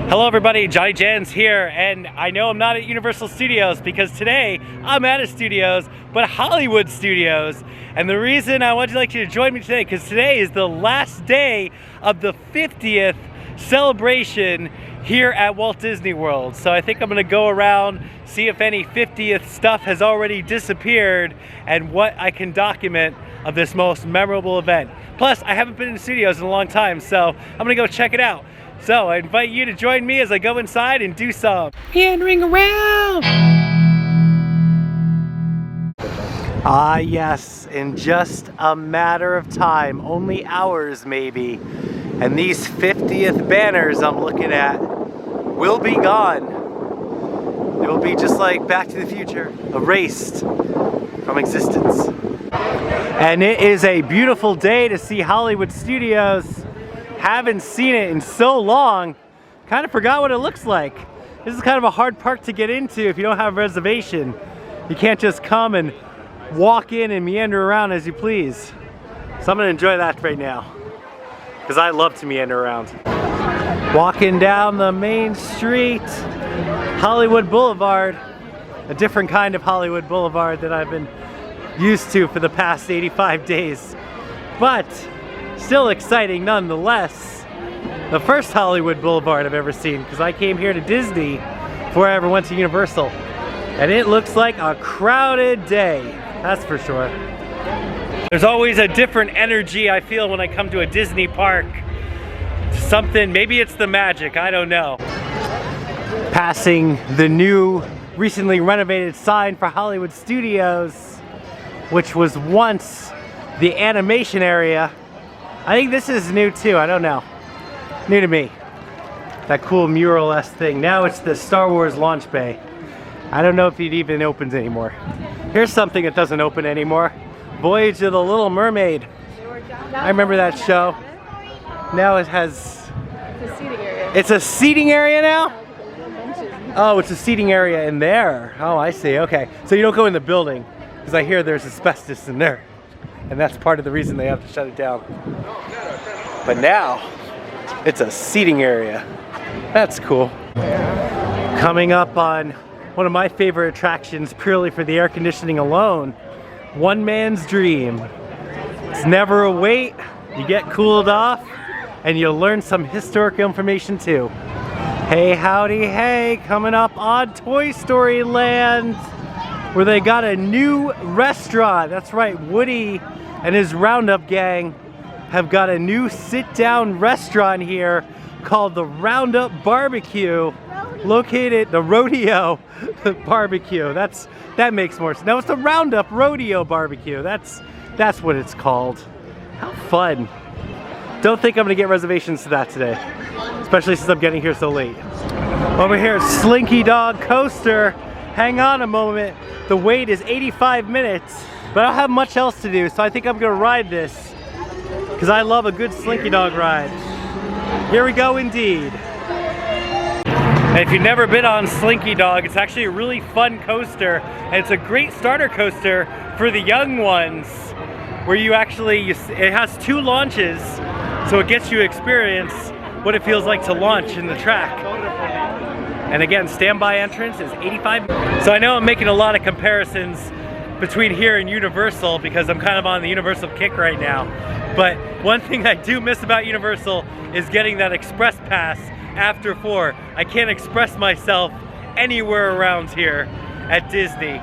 Hello everybody, JohnnyJans here, and I know I'm not at Universal Studios because today I'm at a studios, but Hollywood Studios. And the reason I wanted you to join me today, because today is the last day of the 50th celebration here at Walt Disney World. So I think I'm gonna go around, see if any 50th stuff has already disappeared and what I can document of this most memorable event. Plus, I haven't been in the studios in a long time, so I'm gonna go check it out. So I invite you to join me as I go inside and do some meandering around. Ah yes, in just a matter of time, only hours maybe, and these 50th banners I'm looking at will be gone. It will be just like Back to the Future, erased from existence. And it is a beautiful day to see Hollywood Studios. Haven't seen it in so long, kind of forgot what it looks like. This is kind of a hard park to get into if you don't have a reservation. You can't just come and walk in and meander around as you please. So I'm gonna enjoy that right now, because I love to meander around. Walking down the main street, Hollywood Boulevard, a different kind of Hollywood Boulevard that I've been used to for the past 85 days. But still exciting nonetheless. The first Hollywood Boulevard I've ever seen, because I came here to Disney before I ever went to Universal. And it looks like a crowded day, that's for sure. There's always a different energy I feel when I come to a Disney park. Something, maybe it's the magic, I don't know. Passing the new, recently renovated sign for Hollywood Studios, which was once the animation area. I think this is new too, I don't know. New to me. That cool mural-esque thing. Now it's the Star Wars launch bay. I don't know if it even opens anymore. Here's something that doesn't open anymore. Voyage of the Little Mermaid. I remember that show. Now it has... It's a seating area. It's a seating area now? Oh, it's a seating area in there. Oh, I see, okay. So you don't go in the building, because I hear there's asbestos in there. And that's part of the reason they have to shut it down. But now, it's a seating area. That's cool. Coming up on one of my favorite attractions, purely for the air conditioning alone, One Man's Dream. It's never a wait, you get cooled off, and you'll learn some historic information too. Hey howdy hey, coming up on Toy Story Land, where they got a new restaurant. That's right, Woody and his Roundup gang have got a new sit-down restaurant here called the Roundup Barbecue, located the Rodeo Barbecue. That makes more sense. No, it's the Roundup Rodeo Barbecue. That's what it's called. How fun. Don't think I'm gonna get reservations to that today, especially since I'm getting here so late. Over here, Slinky Dog Coaster. Hang on a moment. The wait is 85 minutes, but I don't have much else to do, so I think I'm gonna ride this, because I love a good Slinky Dog ride. Here we go indeed. And if you've never been on Slinky Dog, it's actually a really fun coaster, and it's a great starter coaster for the young ones, where it has 2 launches, so it gets you to experience what it feels like to launch in the track. And again, standby entrance is 85. So I know I'm making a lot of comparisons between here and Universal because I'm kind of on the Universal kick right now. But one thing I do miss about Universal is getting that express pass after 4. I can't express myself anywhere around here at Disney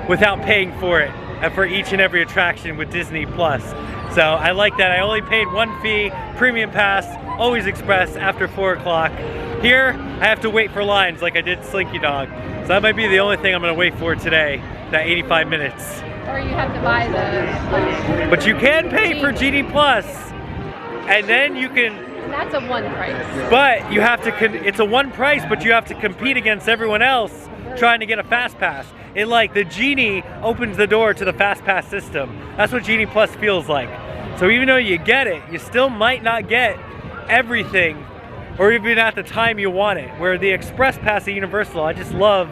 without paying for it, and for each and every attraction with Disney Plus. So I like that. I only paid 1 fee, premium pass, always express after 4 o'clock. Here, I have to wait for lines like I did Slinky Dog. So that might be the only thing I'm gonna wait for today, that 85 minutes. Or you have to buy the... But you can pay for GD Plus, and then you can... And that's a 1 price. But you have to, it's a 1 price, but you have to compete against everyone else trying to get a Fast Pass. The Genie opens the door to the Fast Pass system. That's what Genie Plus feels like. So even though you get it, you still might not get everything, or even at the time you want it. Where the Express Pass at Universal, I just love,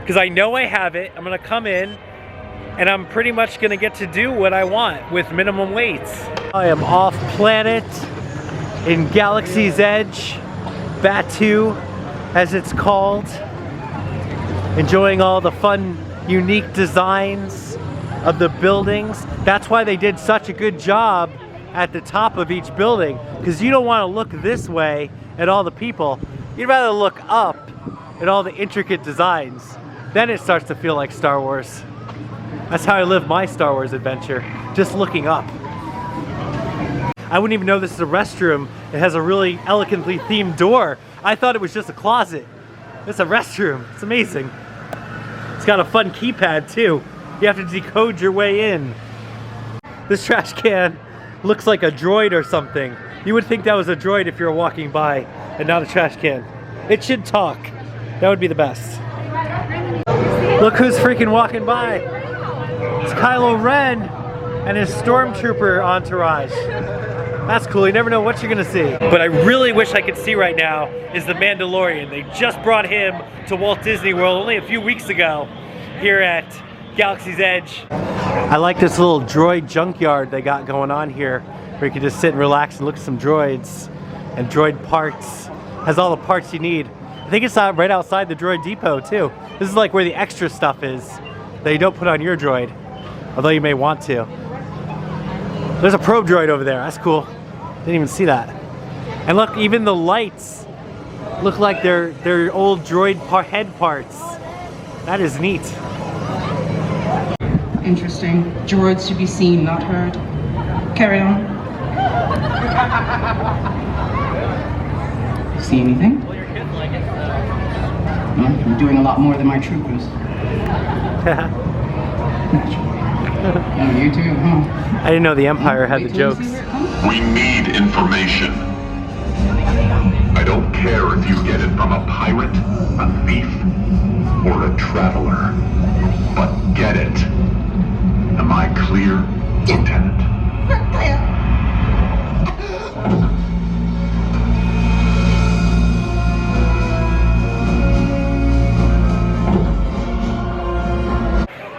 because I know I have it, I'm gonna come in, and I'm pretty much gonna get to do what I want with minimum waits. I am off planet in Galaxy's Edge, Batu, as it's called. Enjoying all the fun, unique designs of the buildings. That's why they did such a good job at the top of each building, because you don't want to look this way at all the people. You'd rather look up at all the intricate designs. Then it starts to feel like Star Wars. That's how I live my Star Wars adventure, just looking up. I wouldn't even know this is a restroom. It has a really elegantly themed door. I thought it was just a closet. It's a restroom. It's amazing. It's got a fun keypad too. You have to decode your way in. This trash can looks like a droid or something. You would think that was a droid if you were walking by and not a trash can. It should talk. That would be the best. Look who's freaking walking by. It's Kylo Ren and his stormtrooper entourage. That's cool. You never know what you're gonna see. But I really wish I could see right now is the Mandalorian. They just brought him to Walt Disney World only a few weeks ago here at Galaxy's Edge. I like this little droid junkyard they got going on here where you can just sit and relax and look at some droids and droid parts. Has all the parts you need. I think it's right outside the droid depot too. This is like where the extra stuff is that you don't put on your droid, although you may want to. There's a probe droid over there. That's cool. Didn't even see that. And look, even the lights look like they're old droid head parts. That is neat. Interesting. Droids to be seen, not heard. Carry on. See anything? Well, your kids like it. Well, I'm doing a lot more than my troopers. Oh, you too, huh? I didn't know the Empire had the jokes. We need information. I don't care if you get it from a pirate, a thief, or a traveler. But get it. Am I clear, Lieutenant?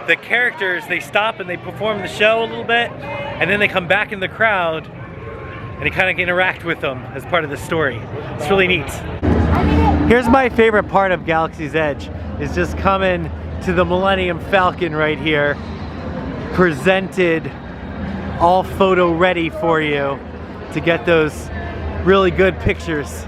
The characters, they stop and they perform the show a little bit, and then they come back in the crowd and you kind of interact with them as part of the story. It's really neat. Here's my favorite part of Galaxy's Edge, is just coming to the Millennium Falcon right here, presented all photo ready for you to get those really good pictures,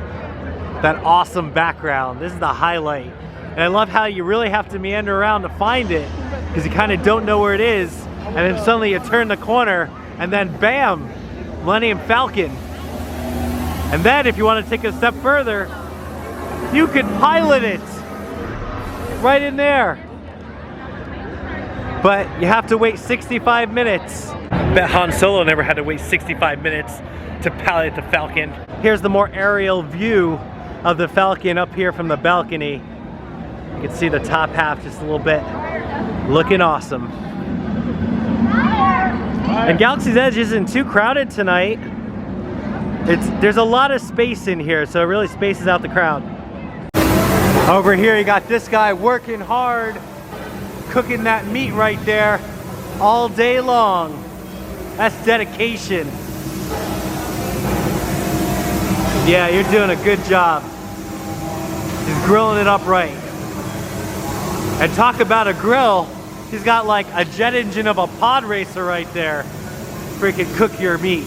that awesome background. This is the highlight. And I love how you really have to meander around to find it, because you kind of don't know where it is, and then suddenly you turn the corner and then bam, Millennium Falcon. And then if you want to take a step further, you can pilot it right in there. But you have to wait 65 minutes. Bet Han Solo never had to wait 65 minutes to pilot the Falcon. Here's the more aerial view of the Falcon up here from the balcony. You can see the top half just a little bit. Looking awesome. And Galaxy's Edge isn't too crowded tonight. There's a lot of space in here, so it really spaces out the crowd. Over here you got this guy working hard, cooking that meat right there all day long. That's dedication. Yeah, you're doing a good job. He's grilling it up right. And talk about a grill, he's got like a jet engine of a pod racer right there. Freaking cook your meat.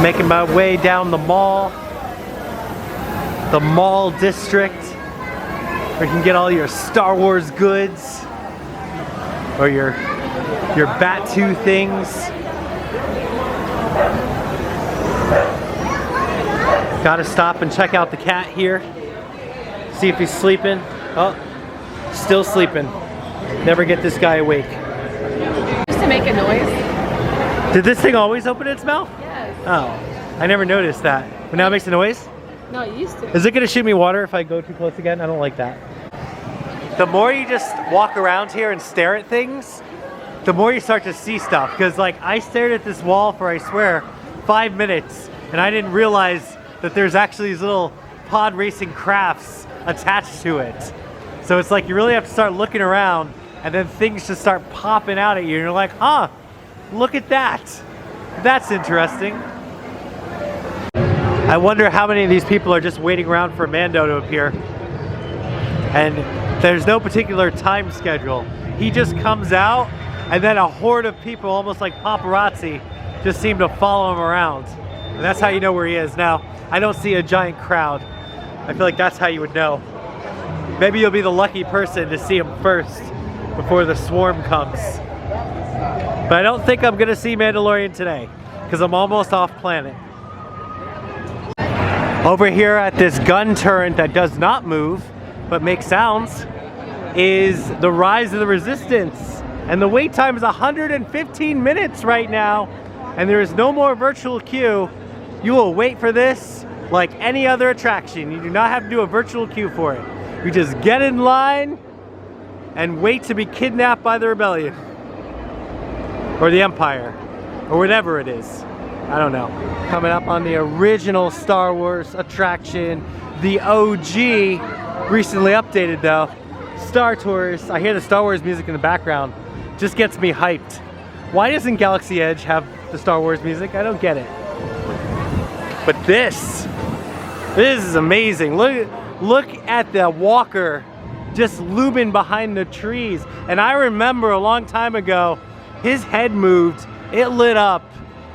Making my way down the mall district, where you can get all your Star Wars goods, or your Batu things. Gotta stop and check out the cat here. See if he's sleeping. Oh, still sleeping. Never get this guy awake. Just to make a noise. Did this thing always open its mouth? Yes. Oh, I never noticed that. But now it makes a noise? No, it used to. Is it gonna shoot me water if I go too close again? I don't like that. The more you just walk around here and stare at things, the more you start to see stuff. Because like I stared at this wall for, I swear, 5 minutes, and I didn't realize that there's actually these little pod racing crafts attached to it. So it's like you really have to start looking around, and then things just start popping out at you, and you're like, huh, look at that. That's interesting. I wonder how many of these people are just waiting around for Mando to appear. And there's no particular time schedule. He just comes out, and then a horde of people, almost like paparazzi, just seem to follow him around. And that's how you know where he is. Now, I don't see a giant crowd. I feel like that's how you would know. Maybe you'll be the lucky person to see him first before the swarm comes. But I don't think I'm gonna see Mandalorian today, because I'm almost off planet. Over here at this gun turret that does not move, but makes sounds, is the Rise of the Resistance. And the wait time is 115 minutes right now, and there is no more virtual queue. You will wait for this like any other attraction. You do not have to do a virtual queue for it. You just get in line and wait to be kidnapped by the rebellion. Or the Empire. Or whatever it is. I don't know. Coming up on the original Star Wars attraction, the OG, recently updated though, Star Tours. I hear the Star Wars music in the background. Just gets me hyped. Why doesn't Galaxy Edge have the Star Wars music? I don't get it. But this is amazing. Look at the walker just looming behind the trees. And I remember a long time ago, his head moved, it lit up,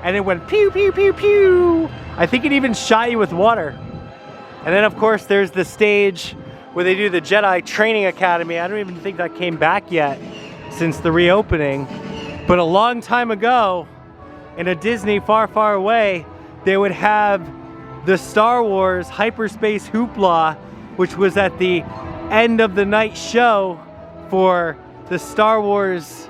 and it went pew, pew, pew, pew. I think it even shot you with water. And then of course there's the stage where they do the Jedi Training Academy. I don't even think that came back yet since the reopening. But a long time ago, in a Disney far, far away, they would have the Star Wars Hyperspace Hoopla, which was at the end of the night show for the Star Wars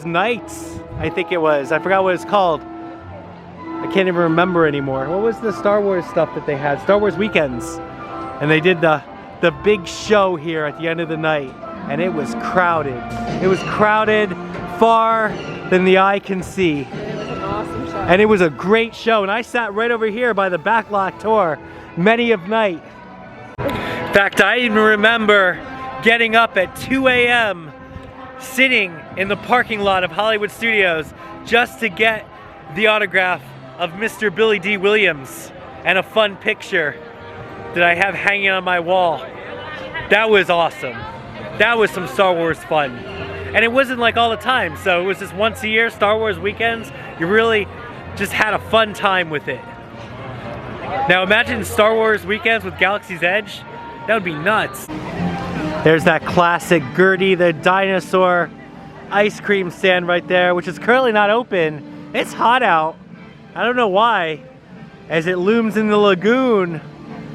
Nights, I think it was. I forgot what it's called. I can't even remember anymore. What was the Star Wars stuff that they had? Star Wars Weekends. And they did the big show here at the end of the night. And it was crowded. It was crowded far than the eye can see. It was an awesome show. And it was a great show. And I sat right over here by the backlot tour many of night. In fact, I even remember getting up at 2 a.m. sitting in the parking lot of Hollywood Studios just to get the autograph of Mr. Billy D. Williams and a fun picture that I have hanging on my wall. That was awesome. That was some Star Wars fun. And it wasn't like all the time, so it was just once a year, Star Wars weekends. You really just had a fun time with it. Now imagine Star Wars weekends with Galaxy's Edge. That would be nuts. There's that classic Gertie the dinosaur ice cream stand right there, which is currently not open. It's hot out. I don't know why, as it looms in the lagoon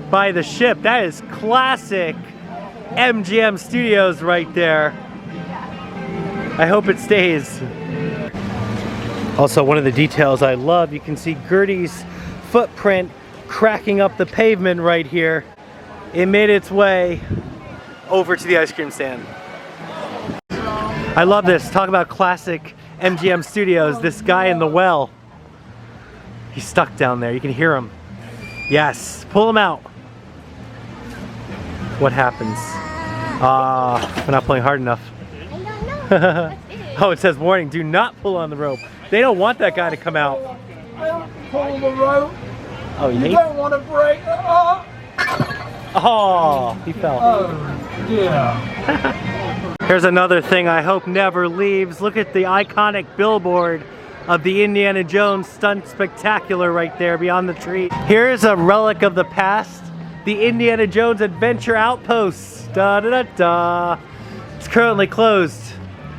by the ship. That is classic MGM Studios right there. I hope it stays. Also, one of the details I love, you can see Gertie's footprint cracking up the pavement right here. It made its way over to the ice cream stand. I love this. Talk about classic MGM Studios. This guy in the well. He's stuck down there. You can hear him. Yes. Pull him out. What happens? We're not pulling hard enough. Oh, it says warning. Do not pull on the rope. They don't want that guy to come out. Pull the rope. Oh, You don't want to break. Oh, he fell. Oh, yeah. Here's another thing I hope never leaves. Look at the iconic billboard of the Indiana Jones Stunt Spectacular right there beyond the tree. Here's a relic of the past, the Indiana Jones Adventure Outpost. Da da da da. It's currently closed.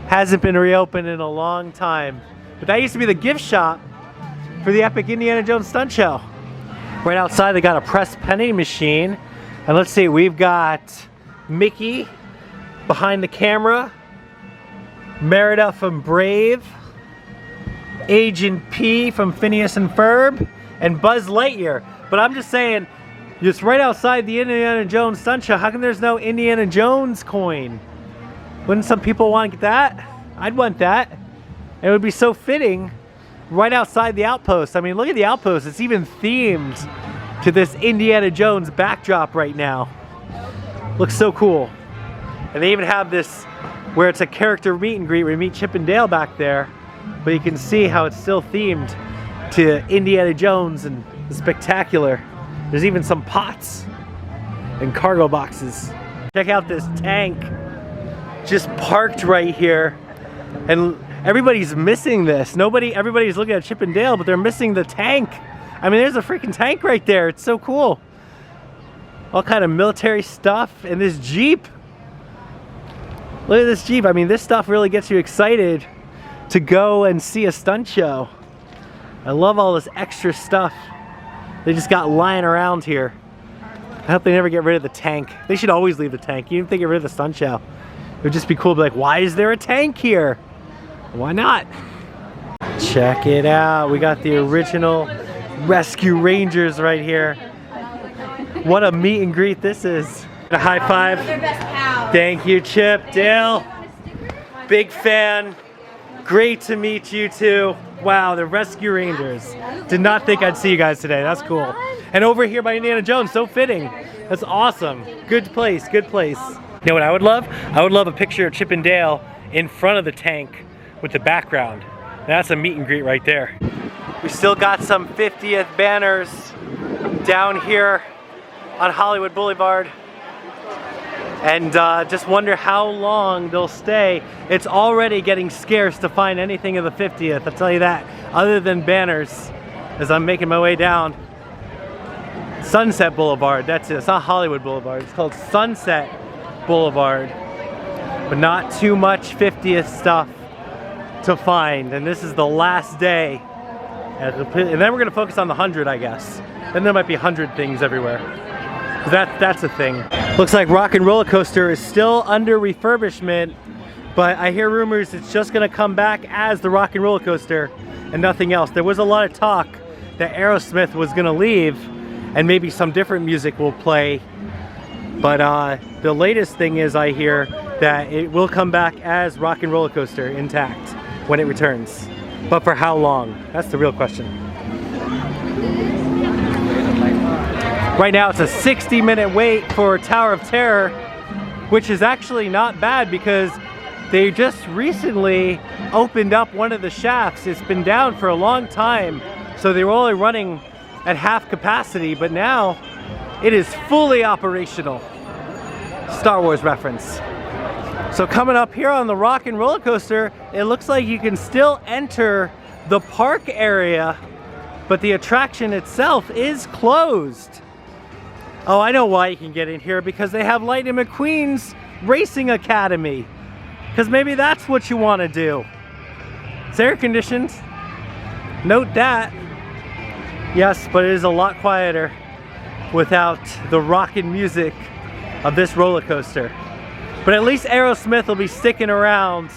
Hasn't been reopened in a long time. But that used to be the gift shop for the epic Indiana Jones stunt show. Right outside they got a press penny machine. And let's see, we've got Mickey behind the camera, Merida from Brave, Agent P from Phineas and Ferb, and Buzz Lightyear. But I'm just saying, just right outside the Indiana Jones stunt show, how come there's no Indiana Jones coin? Wouldn't some people want to get that? I'd want that. It would be so fitting right outside the outpost. I mean, look at the outpost. It's even themed to this Indiana Jones backdrop right now. Looks so cool. And they even have this where it's a character meet and greet where you meet Chip and Dale back there. But you can see how it's still themed to Indiana Jones and It's spectacular. There's even some pots and cargo boxes. Check out this tank just parked right here, and everybody's missing this. Everybody's looking at Chip and Dale, but they're missing the tank. I mean, there's a freaking tank right there. It's so cool. All kind of military stuff, and this Jeep. Look at this Jeep. I mean, this stuff really gets you excited to go and see a stunt show. I love all this extra stuff they just got lying around here. I hope they never get rid of the tank. They should always leave the tank, even if they get rid of the stunt show. It would just be cool to be like, why is there a tank here? Why not? Check it out. We got the original Rescue Rangers right here. What a meet and greet this is. A high five. Thank you, Chip. Dale, big fan. Great to meet you too. Wow, the Rescue Rangers. Did not think I'd see you guys today. That's cool. And over here by Indiana Jones, so fitting. That's awesome. Good place, good place. You know what I would love? I would love a picture of Chip and Dale in front of the tank with the background. That's a meet and greet right there. We still got some 50th banners down here on Hollywood Boulevard. And just wonder how long they'll stay. It's already getting scarce to find anything of the 50th, I'll tell you that, other than banners as I'm making my way down. Sunset Boulevard, that's it. It's not Hollywood Boulevard, it's called Sunset Boulevard. But not too much 50th stuff to find, and this is the last day. And then we're gonna focus on the 100, I guess. Then there might be 100 things everywhere. That's a thing. Looks like Rock and Roller Coaster is still under refurbishment, but I hear rumors it's just gonna come back as the Rock and Roller Coaster and nothing else. There was a lot of talk that Aerosmith was gonna leave and maybe some different music will play, but the latest thing is I hear that it will come back as Rock and Roller Coaster intact when it returns. But for how long? That's the real question. Right now it's a 60-minute wait for Tower of Terror, which is actually not bad because they just recently opened up one of the shafts. It's been down for a long time, so they were only running at half capacity, but now it is fully operational. Star Wars reference. So coming up here on the Rock and Roller Coaster, it looks like you can still enter the park area, but the attraction itself is closed. Oh, I know why you can get in here, because they have Lightning McQueen's Racing Academy. Because maybe that's what you want to do. It's air conditioned. Note that. Yes, but it is a lot quieter without the rockin' music of this roller coaster. But at least Aerosmith will be sticking around,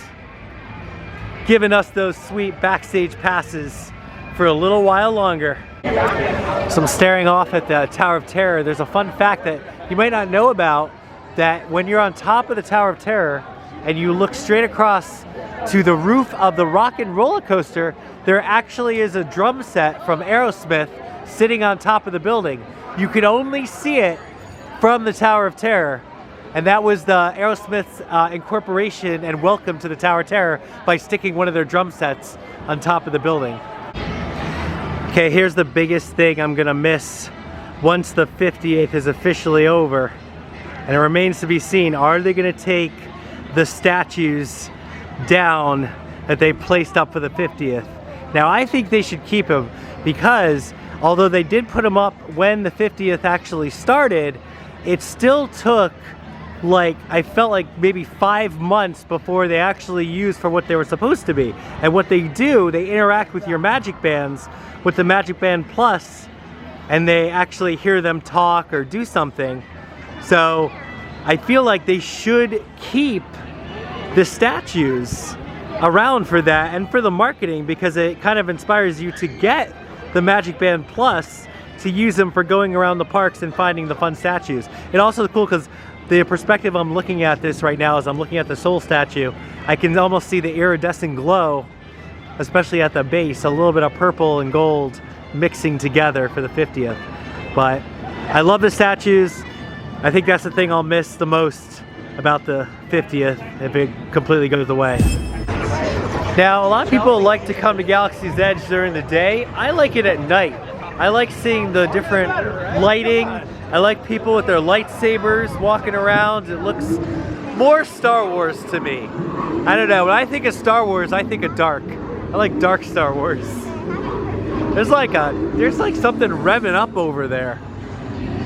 giving us those sweet backstage passes for a little while longer. So I'm staring off at the Tower of Terror. There's a fun fact that you might not know about, that when you're on top of the Tower of Terror and you look straight across to the roof of the Rock and Roller Coaster, there actually is a drum set from Aerosmith sitting on top of the building. You could only see it from the Tower of Terror, and that was the Aerosmith's incorporation and welcome to the Tower of Terror by sticking one of their drum sets on top of the building. Okay, here's the biggest thing I'm gonna miss once the 58th is officially over. And it remains to be seen, are they gonna take the statues down that they placed up for the 50th? Now, I think they should keep them, because although they did put them up when the 50th actually started, it still took, like, I felt like maybe 5 months before they actually used for what they were supposed to be. And what they do, they interact with your Magic Bands with the Magic Band Plus, and they actually hear them talk or do something. So I feel like they should keep the statues around for that and for the marketing, because it kind of inspires you to get the Magic Band Plus to use them for going around the parks and finding the fun statues. It also is cool because the perspective I'm looking at this right now is I'm looking at the Soul statue. I can almost see the iridescent glow, especially at the base, a little bit of purple and gold mixing together for the 50th. But I love the statues. I think that's the thing I'll miss the most about the 50th if it completely goes away. Now, a lot of people like to come to Galaxy's Edge during the day. I like it at night. I like seeing the different lighting. I like people with their lightsabers walking around. It looks more Star Wars to me. I don't know, when I think of Star Wars, I think of dark. I like dark Star Wars. There's like something revving up over there.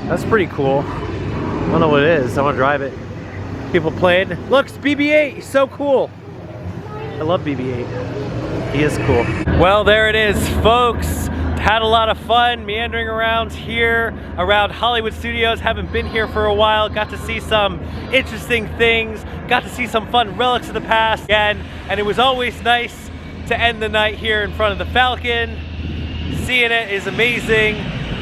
That's pretty cool. I don't know what it is. I want to drive it. People playing. Look, it's BB-8. He's so cool. I love BB-8. He is cool. Well, there it is, folks. Had a lot of fun meandering around here, around Hollywood Studios. Haven't been here for a while. Got to see some interesting things. Got to see some fun relics of the past again. And it was always nice to end the night here in front of the Falcon. Seeing it is amazing.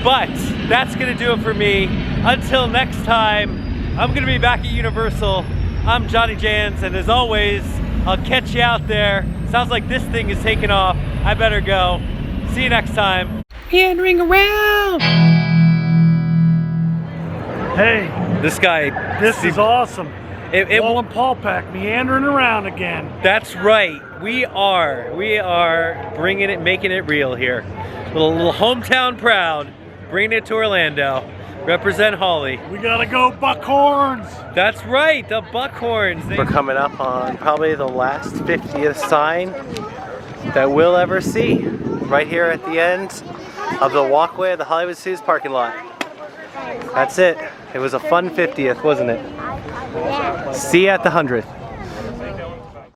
But that's gonna do it for me. Until next time, I'm gonna be back at Universal. I'm JohnnyJans, and as always, I'll catch you out there. Sounds like this thing is taking off. I better go. See you next time. Meandering around. Hey, This guy. this is awesome. It Walt and Paul Pack meandering around again. That's right. We are bringing it, making it real here. Little hometown proud. Bringing it to Orlando. Represent Holly. We gotta go Buckhorns. That's right, the Buckhorns. We're coming up on probably the last 50th sign that we'll ever see. Right here at the end of the walkway of the Hollywood Studios parking lot. That's it. It was a fun 50th, wasn't it? See you at the 100th.